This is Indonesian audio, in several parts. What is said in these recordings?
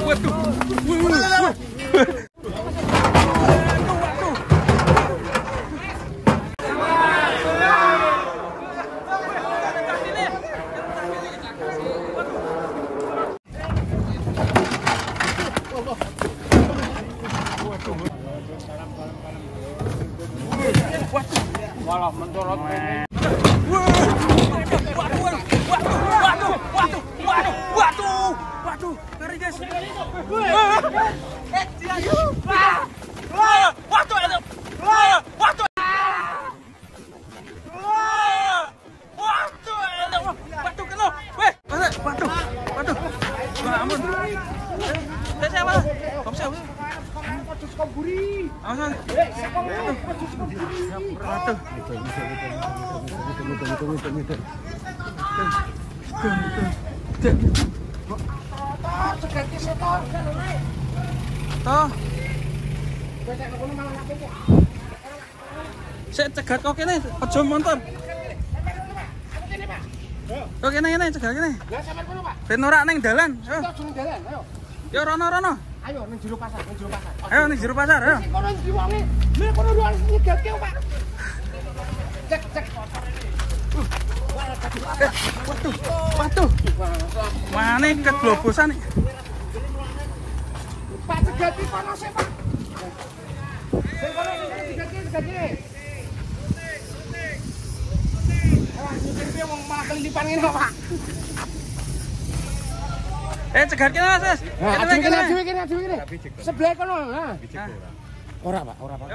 Waduh. Walah mencorot. Waduh, ngeri guys. Saya cegat kok kene, aja motor. Kok kene cegat kene. Lah sampean kono, Pak. Ben ora ning dalan. Yo. Ning dalan, ayo. Yo rono. Ayo ning jero pasar, Ayo ning jero pasar, ayo. Kono ndi wonge? Lha kono ruang nyegatke, Pak. Cek. Waduh. Mane keglobosan iki. Pak cegati kono sik, Pak. Sing kono cegati. Wong malah kelimpan ngene, Pak. Cegat kene, Mas. Aduh kene. Sebelah kono. Ora, Pak, ora, Pak.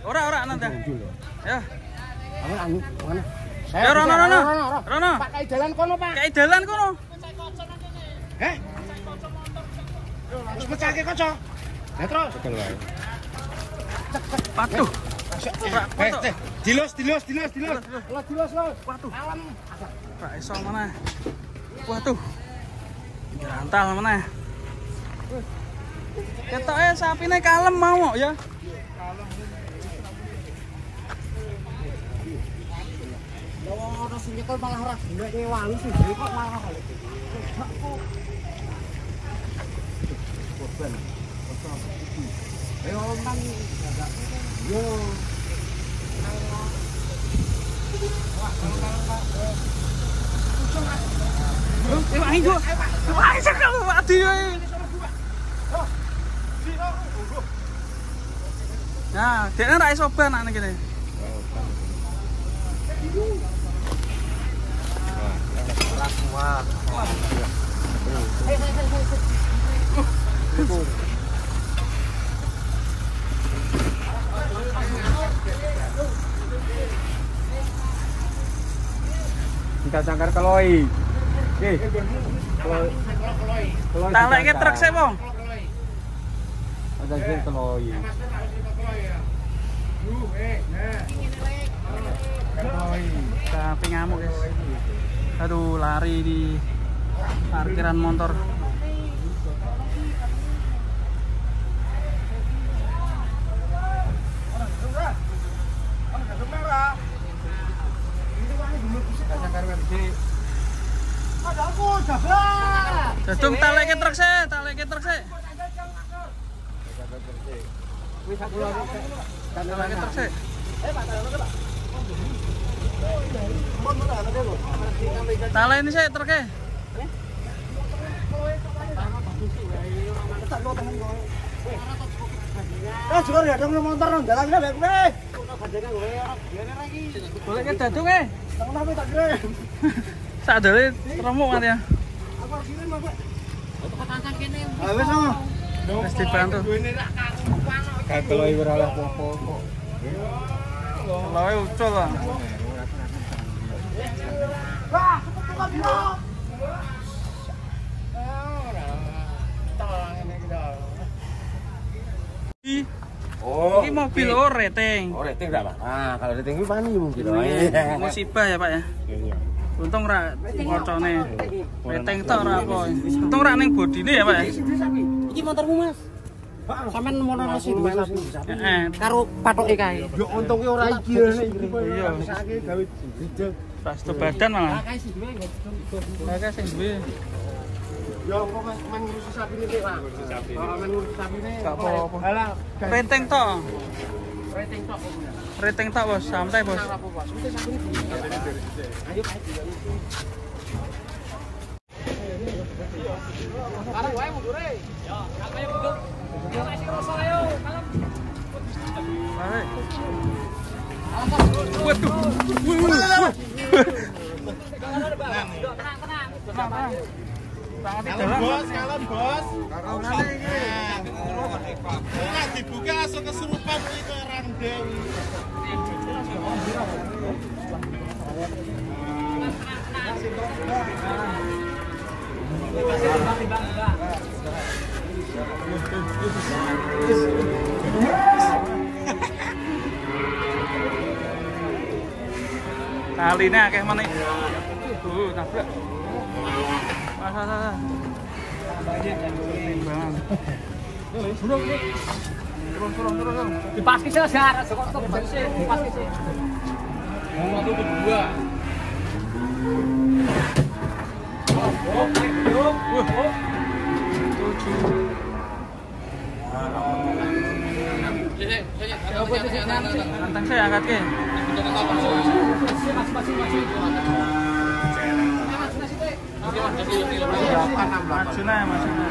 Ora nanti. Ya. Anu, mana? Ya rono. Pak kae dalan kono, Pak. Kae dalan kono. Heh? Wis pecahke kaca. Ya terus. Cekel wae. Waduh. Dilos. Lah dilos lho. Waduh. Alam. Ora iso meneh. Waduh. Grantal meneh. Ketoke sapine kalem mau ya. Ono sing nyekel malah ora ngewangi sih, kok malah ora. Korban. Ayo nang yo. Wah, iku. Wah, sekal mati. Nah, dekne ra iso ban nek kene. Kita cangkar keloi. Nggih. Tak leke truk sik, Wong. Ada sing keloi. Tapi ngamuk, guys. Aduh, lari di parkiran motor. Jadung tak leke truk sik. Tale ini sih truknya. Juga ya dong motor nang dalan bae kowe. Boleh ke dadung e. Tengah tak kira. Sadare remuk kan ya. Aku sini Mas. Tantang kene. Ah wis sama. Wis dibantu. Kakeloi ora oleh apa-apa. Lawe ucul lah. Wah, cepet yo. Oh, ini mobil rating. Oh, rating enggak, Pak. Nah, kalau rating itu pani mungkin. Musibah ya, Pak ya. Iya. Untung ra ngocone. Rating tok ora apa. Untung ra ning bodine ya, Pak ya. Iki motormu, Mas. Sampeyan motor resi di mana? Heeh. Karo patoke kae. Yo untunge ora iki rene iki. Iya. Sakake gawe dijel. Pas badan malah. Kae sing duwe. Kae sing duwe. Ya kok main ngurusi sapi ini, Pak. Ngurusi sapi. Oh, main ngurusi sapi ini. Enggak apa-apa. Alah, Renteng tok. rating tok. Renteng tok, Bos. Santai, Bos. Apa, Bos? Mesti sapi ini. Ayo, Pak. Sekarang wae mundur e. Ya, ayo mundur. Ya masih rasa ayo, kalem. Mari. Waduh. Tenang. Kalem bos. Ora dibuka langsung kesurupan iki orang Dewi. Kali ini akeh mana? Tabrak. Masa. Timbangan. Turun. Dipaski sejar, kok bersih, dipaski sih. Nomor itu kedua. Nantang saya angkat ke. Masuna ya, Masuna.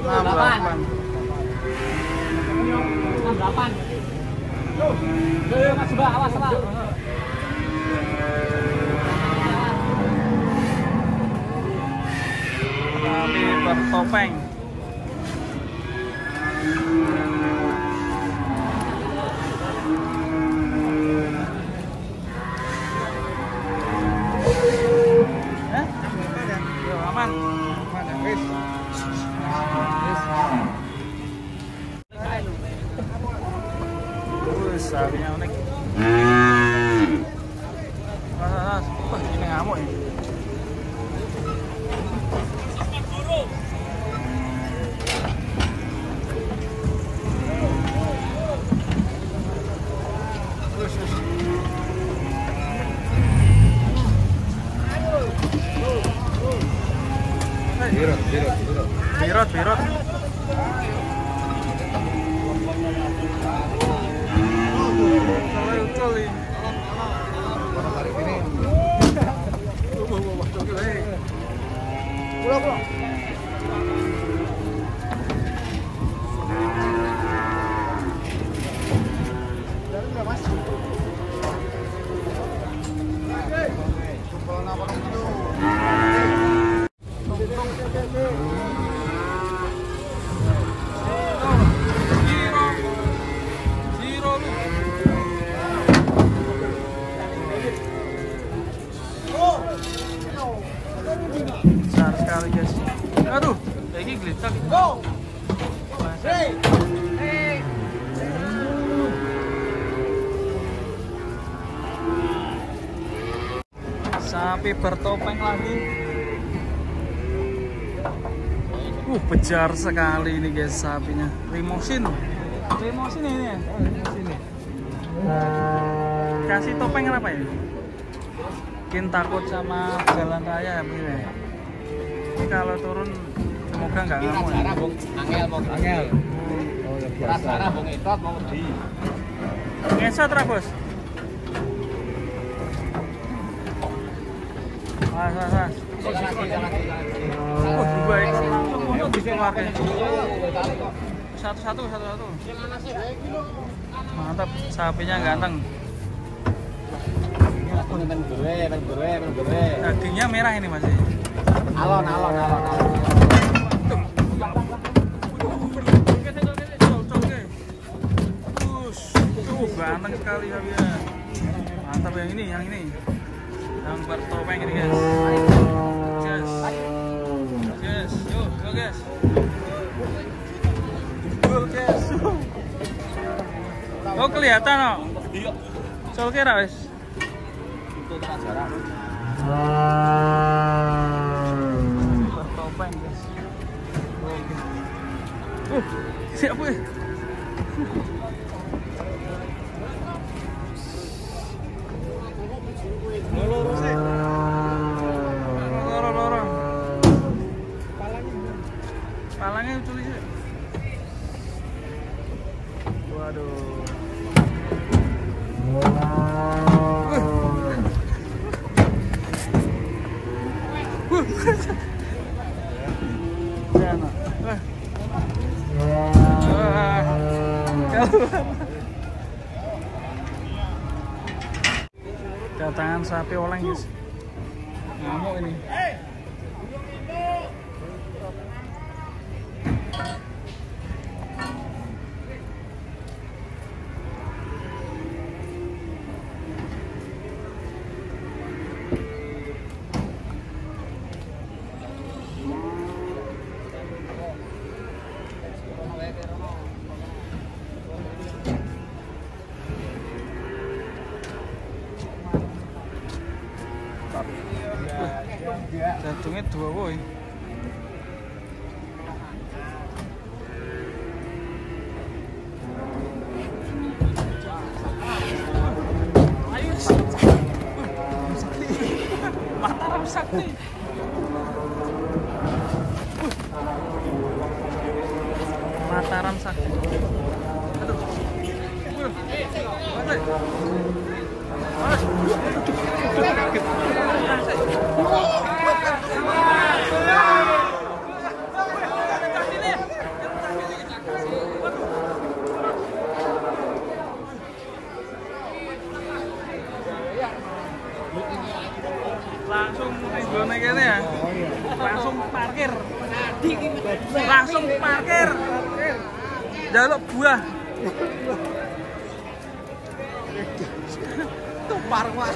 68. Mas Mbak, awas, Pak. Sapi bertopeng. Yo, aman. Sapinya unik. Wah, ini ngamuk ya. Birot. Pulang. Besar sekali guys. Aduh, lagi gelicak. Sapi bertopeng lagi. Bejar sekali ini guys sapinya. Limosin ini ya. Kasih topeng apa ya? Mungkin takut sama jalan raya ya begini. Ini kalau turun semoga nggak ngamuk. Angel. Oh ya biasa. Rasanya bung etot mau di. Ngesot ra, Bos. Mas. Dua ekor langsung untuk dikeluarkan. Satu. Mantap, sapinya ganteng. Dagingnya merah ini masih. Alon. Ganteng sekali sapinya. Mantap yang ini. Yang bertopeng ini guys. Yes. Go guys. Oh kelihatan oh. Sol kira wes. Bertopeng guys. Siap weh. Loro sih. Orangnya tulis. Waduh. Datangan sapi oleng guys. Ngamuk ini. Jantungnya dua woi. Ayo Mataram Sakti. Mataram Sakti. Aduh. Langsung tinggalnya gini ya. Langsung parkir. Langsung parkir. Jaluk buah. Tumpar wah.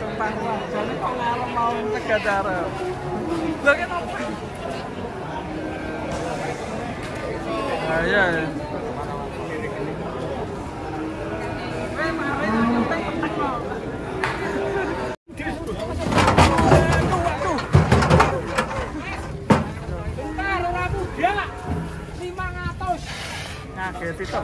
Tumpar wah. Jadi kok ngarep mau Tegacara. Lha ki opo? Ah iya. Kaget itu.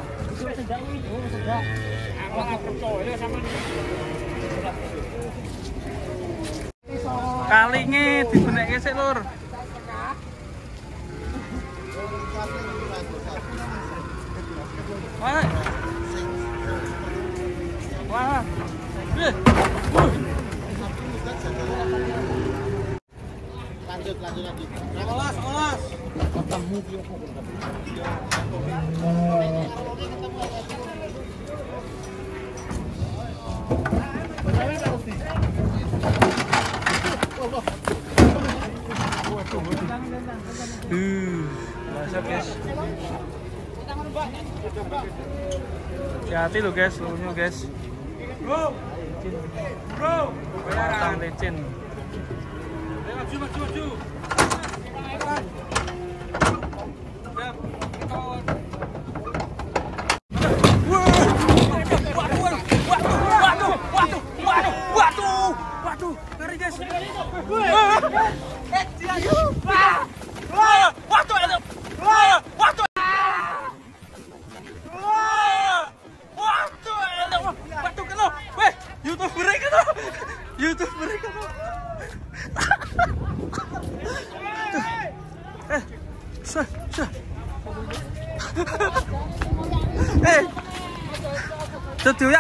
Kalinge dibenekke sik, Lur. Wah. Wah. Lanjut lagi. Olas. Ketemu ki opo? Masuk guys. Hati-hati lo guys, lunya guys. Bro. Batang licin. Maju. Waduh, ngeri guys. YouTuber itu.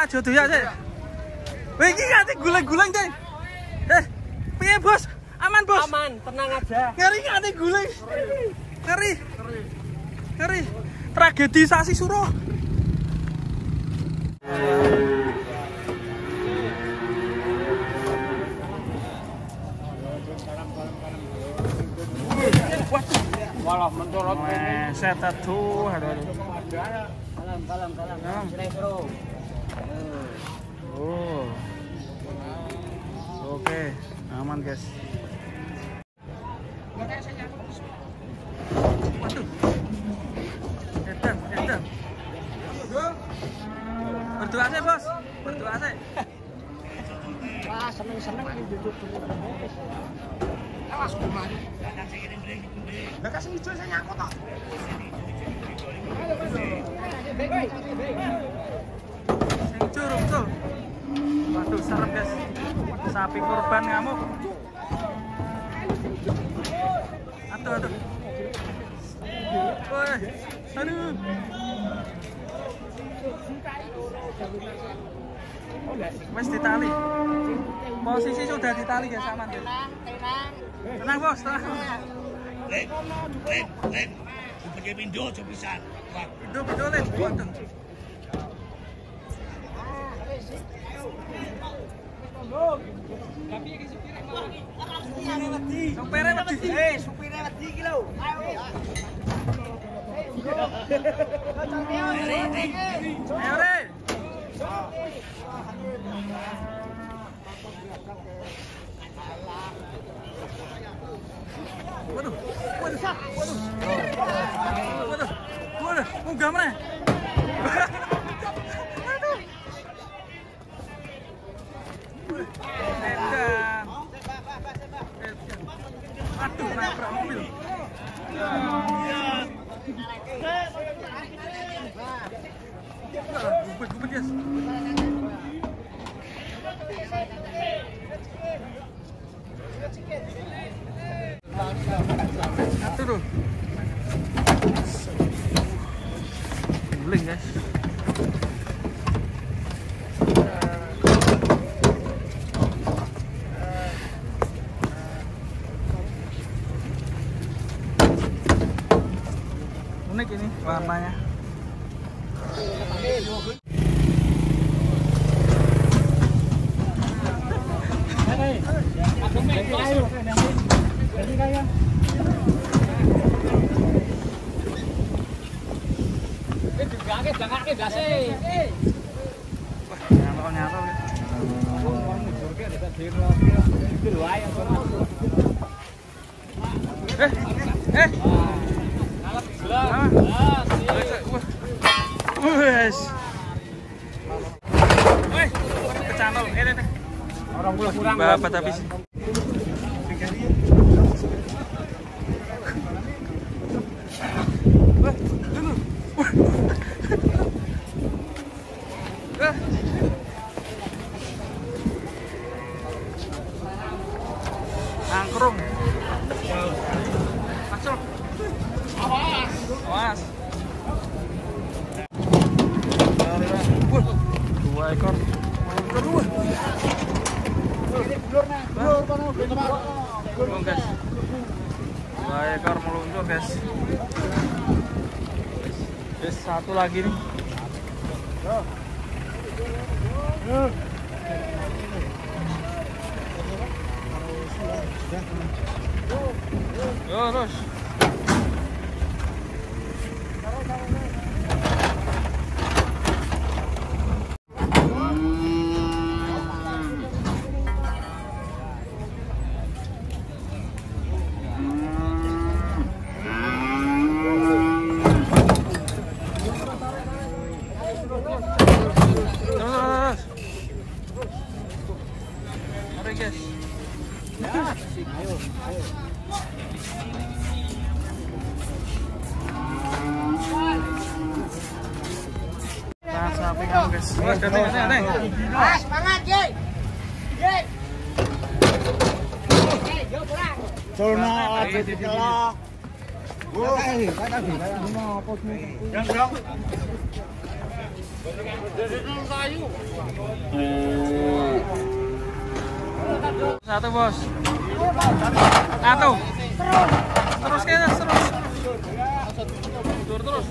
Jodoh ya sih. Wih, ini nganti guling-guling sih. Piye bos? Aman bos? Aman, tenang aja. Ngeri nganti guling. Ngeri. Tragedisasi Suro. Walah mencolot Set tuh, aduh. Dalam. Bro. Oh. Oke, aman guys. Waduh. Edan. Berdoa sih, Bos. Berdoa sih. Wah, seneng iki duduk. Awas kuman. Lah kasih hijau saya nyangkut tok. Curug tuh. Waduh, serem guys. Sapi korban ngamuk. Aduh. Woi, aduh. Wes ditali. Posisi sudah ditali ya sama dia. Tenang bos, tenang. Len. Pakai pindu cobisan. Pindu Len. Waduh. Supirnya wedi. Supirnya wedi iki lho. Ayo, Re. Waduh, munggah mana? Aduh, nabrak mobil. Gumpet, yes. Satu tuh. Guling guys. Unik ini warnanya. Nyantol ya. Wes. Wes, kecantol. Ini. Orang kurang. Bapak habis. Angkrung. Masuk. Awas. Dua ekor. Kedua. Guys. Dua ekor meluncur guys. Guys, satu lagi nih. Yo, terus. Mari guys. Nah, sapi kamu guys. Neng. Semangat, Ye. Ye. Yo pulang. Colna aja dikelak. Satu bos. Satu. Terus guys, terus. Terus.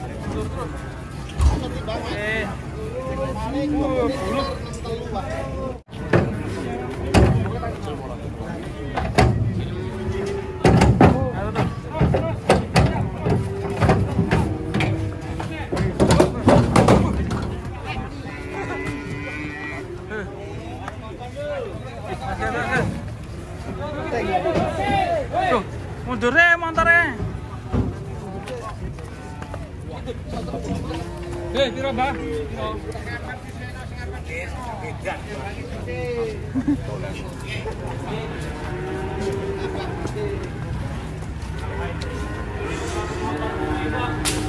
Tuh, mundurnya motornya. Piro, Mbak?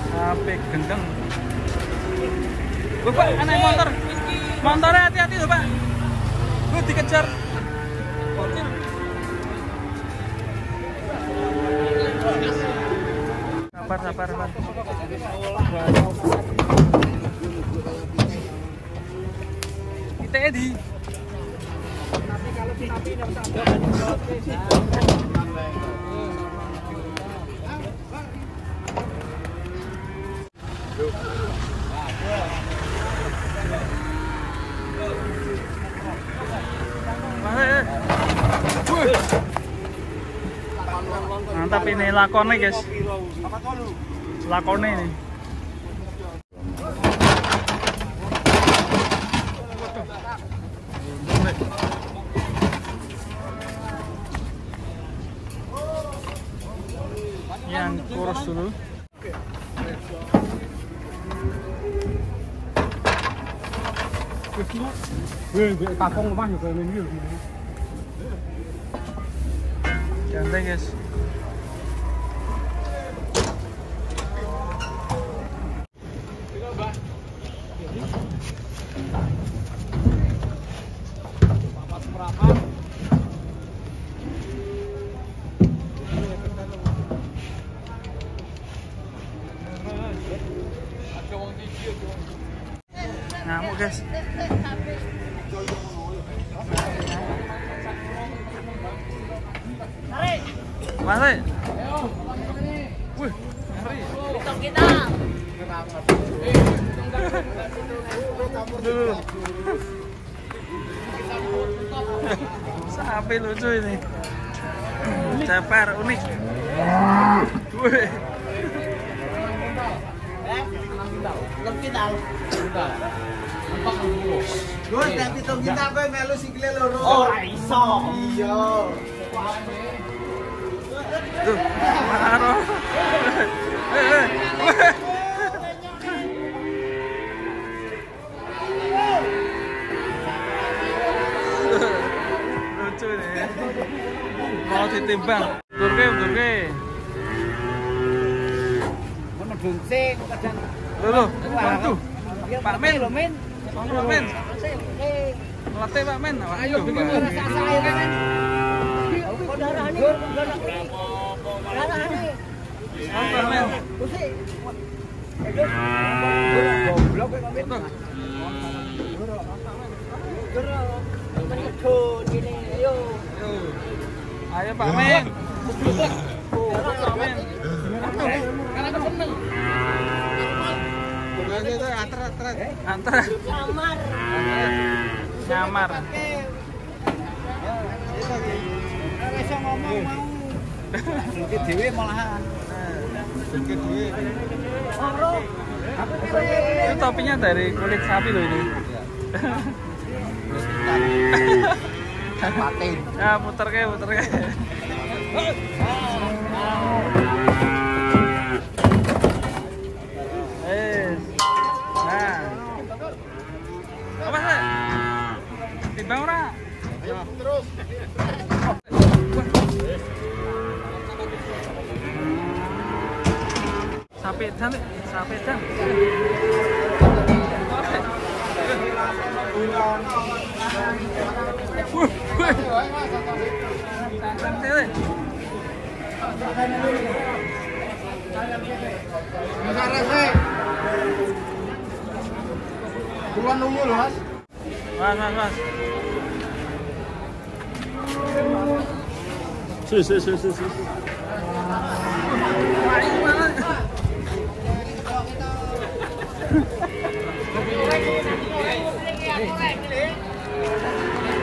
Sampai gendeng. Bapak, anak motor. Motornya hati-hati loh, Pak. Gue dikejar. Sabar. Kita di. Mantap ini lakonnya guys. Lakonnya ini. Yang kurus dulu. Kakong rumah juga ini. Ganteng guys. Ngamuk guys. Mari. Wih, ngeri. Hitung kita. Sapi lucu ini. Ceper unik. Wih. Gue dan hitung kita gue melu sikile loro. Ora iso. Iya. Tuh, maro. Lucu nih. Mau ditimbang. Turke. Ono bonceng kadang. Loh. Waduh. Pak Men. Lho, Men. Pak Men. Latih Pak Men. Ayo bikin rasa ayo kan. Kok darahane? Darahane. Pak Men. Goblok kok Men. Ayo Pak Men. Antar. Nyamar. Wis ngomong mau. Iki dhewe malahan. Iki dhewe. Itu topinya dari kulit sapi loh ini. Paten. Ya puter ke. Nah. Apa sih? Timbang ora? Terus. Sapi cantik, sapi cantik. Buruan nunggu loh, Mas. Mas. Si.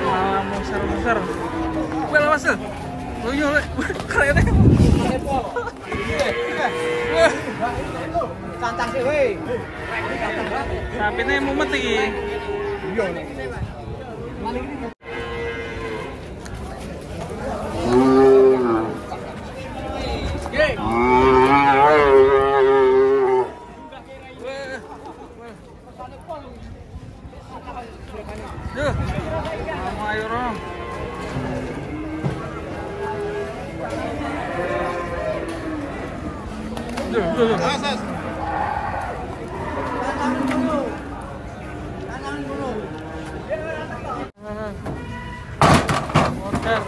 Malah muser. Well mas, luyu keren. Cantang sih weh. Tapi ini mumet iki. Iya. Duh, ayo Rom. Duh. Asas. Motor.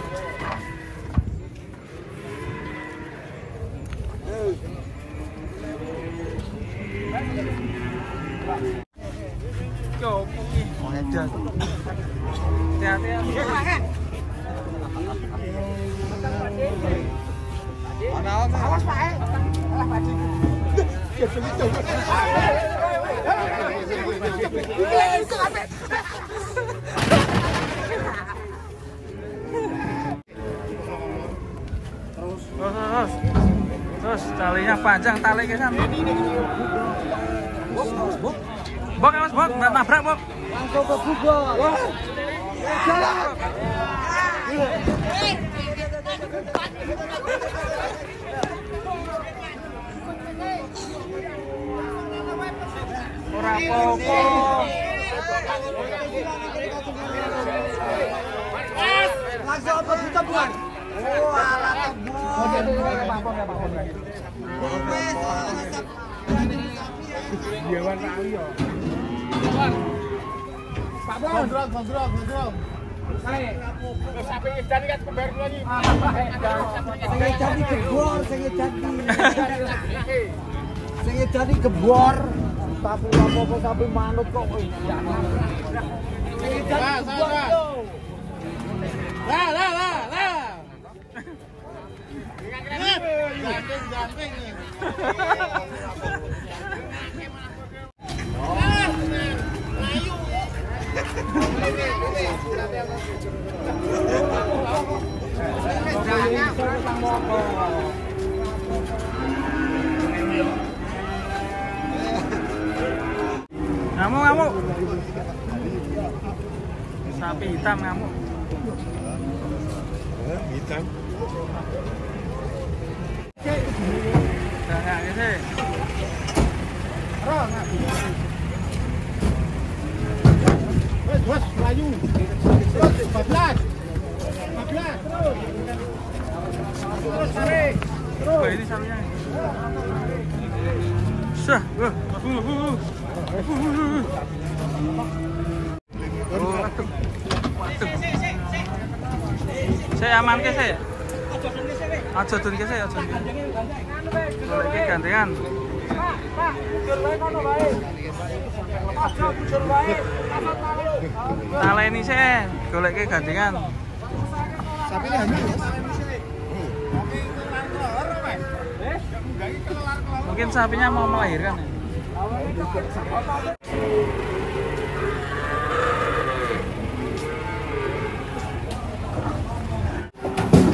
Terus talinya panjang, tali ke sana. Bok ya mas, bok, nggak nabrak bok. Langsung ke Google. Ora apa-apa. Langsung ke Google bukan? Oh, alah kebun. Dia warna ayo. Pak Bro, gondrong. Sapi edan kan kebar kula iki. Sing edan iki gebor, sing edan iki gebor. Tapi apa-apa sapi manut kok. Sing edan gebor. Lah. Gamping. Ngamuk. Sapi hitam ngamuk. Hitam. Jangan gitu. Wes, melayu. Terus 14. Terus tarik. Oh, ini sapinya. Sah. Waduh. Saya aman ke saya. Aja dun ke saya, aja. Golek gandengan. Pak, bujur wae kono wae. Aja bujur wae. Taleni sih, golek gandengan. Sapine hamil ya. Mungkin sapinya mau melahirkan ya.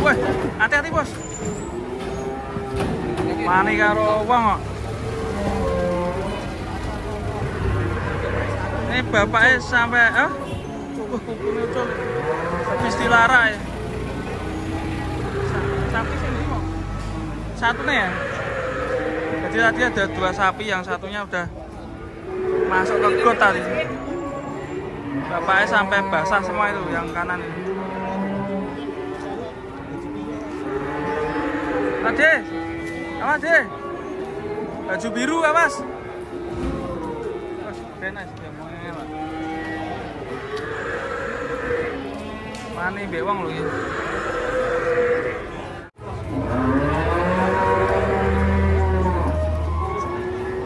Woi, hati-hati bos. Mani karo wong kok. Ini bapaknya sampai kukunya ucul. Habis dilarang ya. Sapi sini kok. Satu nih ya. Jadi tadi ada 2 sapi, yang satunya udah masuk ke got tadi. Bapaknya sampai basah semua itu, yang kanan ini. Ade, awas deh. Baju biru awas. Benar sih ngomongnya Pak. Mani mbek wong lho iki.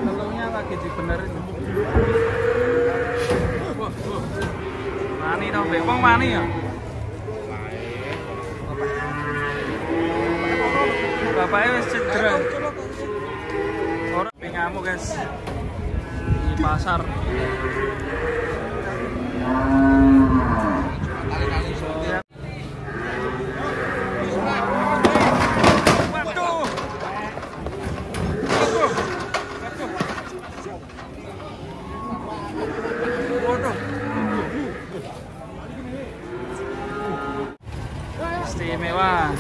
Telurnya lagi dibenerin. Mani tau mbek wong mani ya. Bapaknya wis cedera. Orang ngamuk guys di pasar. Waduh. Istimewa.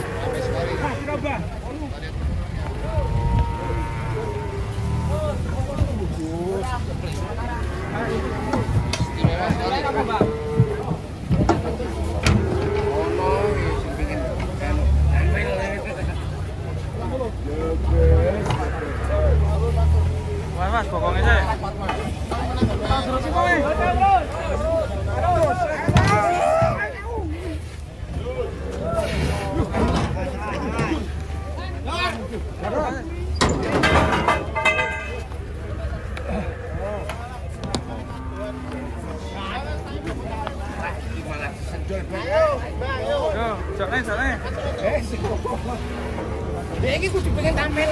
Mas, bokongnya saya. Terus sih, Boy. Dia ini kudu pengen tampil.